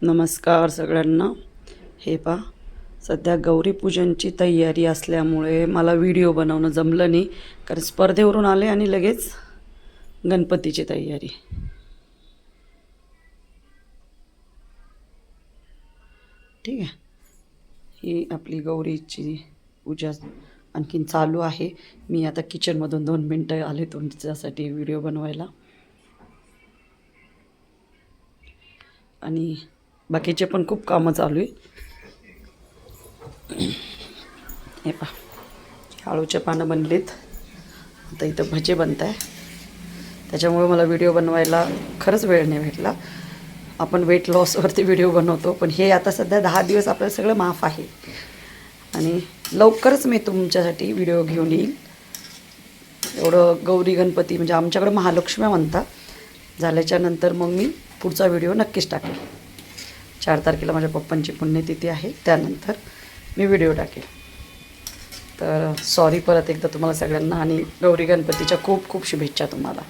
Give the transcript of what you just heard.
नमस्कार सगळ्यांना. हे पहा, सध्या गौरीपूजनची तयारी असल्यामुळे मला व्हिडिओ बनवणं जमलं नाही, कारण स्पर्धेवरून आले आणि लगेच गणपतीची तयारी. ठीक आहे, ही आपली गौरीची पूजा आणखीन चालू आहे. मी आता किचनमधून 2 मिनटं आले तुमच्यासाठी व्हिडिओ बनवायला. आणि बाकीचे पण खूप कामं चालू आहे. हे पहा, आळूचे पानं बनलीत. आता इथं भजे बनत आहे, त्याच्यामुळे मला व्हिडिओ बनवायला खरंच वेळ नाही भेटला. आपण वेट लॉसवरती व्हिडिओ बनवतो, पण हे आता सध्या 10 दिवस आपल्याला सगळं माफ आहे. आणि लवकरच मी तुमच्यासाठी व्हिडिओ घेऊन येईल. एवढं गौरी गणपती म्हणजे आमच्याकडे महालक्ष्मी म्हणतात, झाल्याच्या नंतर मग मी पुढचा व्हिडिओ नक्कीच टाकेल. 4 तारखेला माझ्या पप्पांची पुण्यतिथी आहे, त्यानंतर मी व्हिडिओ टाकेल. तर सॉरी परत एकदा तुम्हाला सगळ्यांना, आणि गौरी गणपतीच्या खूप खूप शुभेच्छा तुम्हाला.